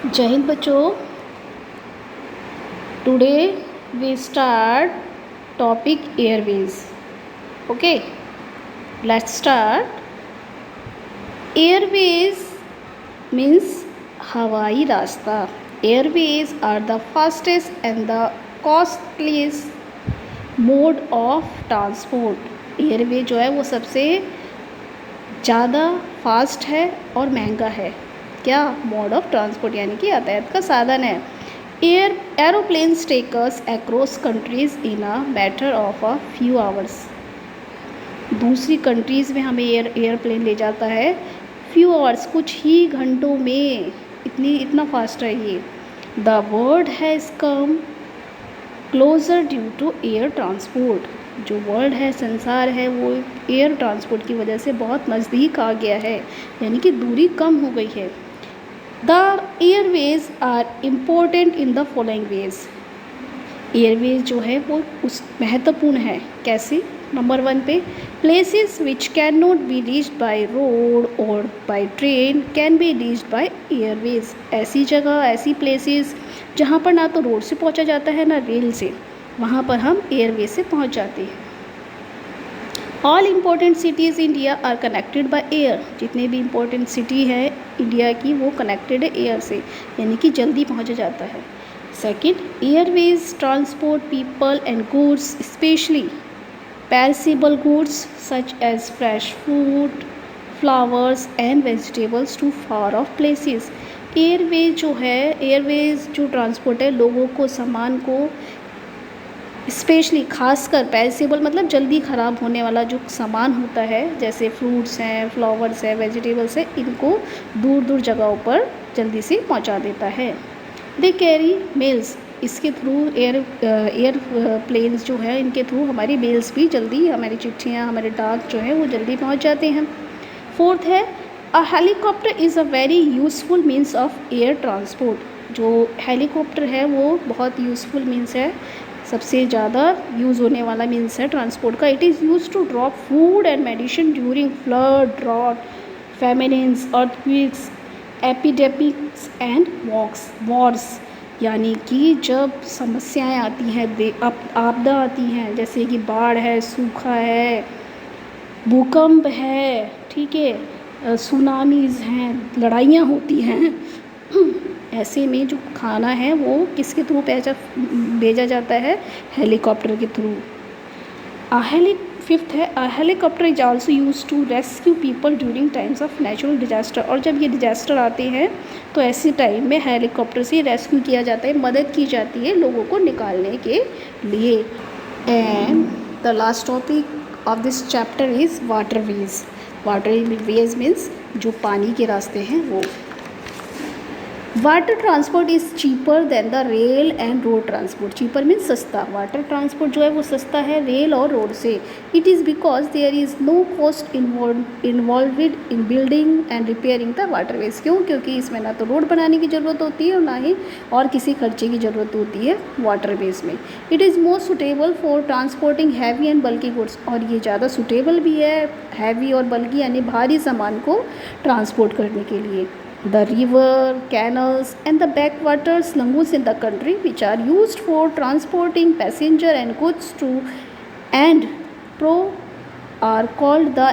जय हिंद बच्चों। Today we start topic airways. Okay, let's start. Airways means हवाई रास्ता। Airways are the fastest and the costliest mode of transport. Airway जो है वो सबसे ज़्यादा फास्ट है और महंगा है। क्या? मोड ऑफ ट्रांसपोर्ट यानी कि यातायात का साधन है। Aeroplanes take us across countries in a matter of a few hours. दूसरी कंट्रीज़ में हमें एयरप्लेन ले जाता है फ्यू आवर्स, कुछ ही घंटों में। इतना फास्ट है ये। The world has come closer due to air transport. जो वर्ल्ड है, संसार है, वो एयर ट्रांसपोर्ट की वजह से बहुत नज़दीक आ गया है, यानी कि दूरी कम हो गई है। The airways are important in the following ways. Airways जो है वो उस महत्वपूर्ण है। कैसे? नंबर 1 पे, places which can not be reached by road और by train can be reached by airways. ऐसी जगह, ऐसी प्लेसेस जहाँ पर ना तो रोड से पहुँचा जाता है ना रेल से, वहाँ पर हम एयरवेज से पहुँच जाते हैं। All important cities India are connected by air. जितने भी इम्पोर्टेंट सिटी है इंडिया की वो कनेक्टेड है एयर से, यानी कि जल्दी पहुँचा जाता है। Second, Airways transport people and goods, specially perishable goods such as fresh fruit, flowers and vegetables to far off places. Airways जो ट्रांसपोर्ट है लोगों को, सामान को, स्पेशली खासकर पेरिसेबल मतलब जल्दी ख़राब होने वाला जो सामान होता है, जैसे फ्रूट्स हैं, फ्लावर्स हैं, वेजिटेबल्स हैं, इनको दूर दूर जगहों पर जल्दी से पहुंचा देता है। They carry mails. इसके थ्रू एयर प्लेन्स जो है, इनके थ्रू हमारी मेल्स भी जल्दी, हमारी चिट्ठियाँ, हमारे डाक जो है वो जल्दी पहुंच जाते हैं। फोर्थ है, a helicopter is a very useful means of air transport. जो हेलीकॉप्टर है वो बहुत यूज़फुल मीन्स है, सबसे ज़्यादा यूज़ होने वाला मीन्स है ट्रांसपोर्ट का। It is used to drop food and medicine during flood, drought, famines, earthquakes, epidemics and wars. यानी कि जब समस्याएं आती हैं, आपदा आती हैं, जैसे कि बाढ़ है, सूखा है, भूकंप है, ठीक है, सुनामीज़ हैं, लड़ाइयाँ होती हैं, ऐसे में जो खाना है वो किसके थ्रू भेजा जाता है? हेलीकॉप्टर के थ्रू। फिफ्थ है, a helicopter is also use to rescue people during times of natural disaster. और जब ये डिजास्टर आते हैं तो ऐसे टाइम में हेलीकॉप्टर से रेस्क्यू किया जाता है, मदद की जाती है लोगों को निकालने के लिए। And the last topic of this chapter is waterways. Waterways means जो पानी के रास्ते हैं वो। Water transport is cheaper than the rail and road transport. Cheaper means सस्ता। वाटर ट्रांसपोर्ट जो है वो सस्ता है रेल और रोड से। It is because there is no cost involve in building and repairing the waterways. क्यों? क्योंकि इसमें ना तो रोड बनाने की ज़रूरत होती है और ना ही और किसी खर्चे की ज़रूरत होती है वाटरवेज में। It is more suitable for transporting heavy and बल्कि गुड्स। और ये ज़्यादा सुटेबल भी है हैवी और बल्कि यानी भारी सामान को ट्रांसपोर्ट करने के लिए। The river, canals and the backwaters lagoons in the country which are used for transporting passenger and goods to and fro are called the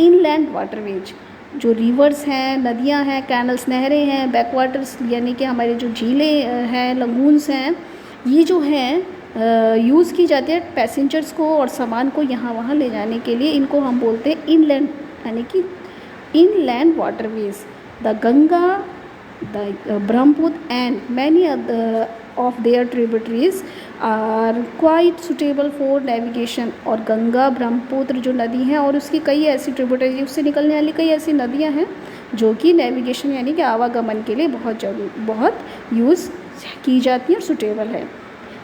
inland waterways. जो रिवर्स हैं, नदियां हैं, कैनल्स नहरें हैं, बैकवाटर्स यानी कि हमारे जो झीलें हैं, लगून्स हैं, ये जो हैं यूज़ की जाती है पैसेंजर्स को और सामान को यहाँ वहाँ ले जाने के लिए। इनको हम बोलते हैं इनलैंड यानी कि inland waterways. The Ganga, the Brahmaputra and many other of their tributaries are quite suitable for navigation. और गंगा, ब्रह्मपुत्र जो नदी है और उसकी कई ऐसी ट्रिब्यूटरी, उससे निकलने वाली कई ऐसी नदियां हैं जो कि नेविगेशन यानी कि आवागमन के लिए बहुत यूज़ की जाती हैं और सुटेबल है।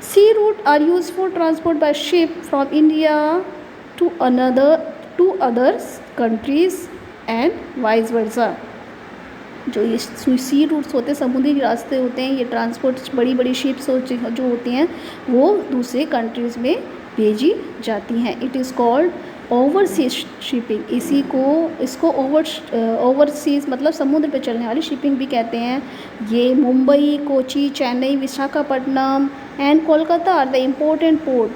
Sea route are used for transport by ship from India to others countries and vice versa. जो ये सी रूट्स होते हैं, समुद्री रास्ते होते हैं, ये ट्रांसपोर्ट बड़ी बड़ी शिप्स जो होती हैं वो दूसरे कंट्रीज़ में भेजी जाती हैं। It is called overseas shipping, इसको ओवरसीज मतलब समुद्र पे चलने वाली शिपिंग भी कहते हैं। ये Mumbai, Kochi, Chennai, Visakhapatnam and Kolkata are the important port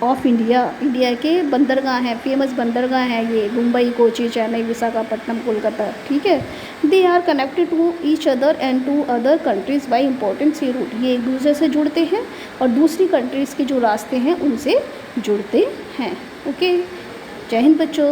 of India. India के बंदरगाह हैं, फेमस बंदरगाह हैं ये मुंबई, कोची, चेन्नई, विशाखापट्टनम, कोलकाता, ठीक है। They are connected to each other and to other countries by important sea route. ये एक दूसरे से जुड़ते हैं और दूसरी कंट्रीज़ के जो रास्ते हैं उनसे जुड़ते हैं। ओके, जय हिंद बच्चों।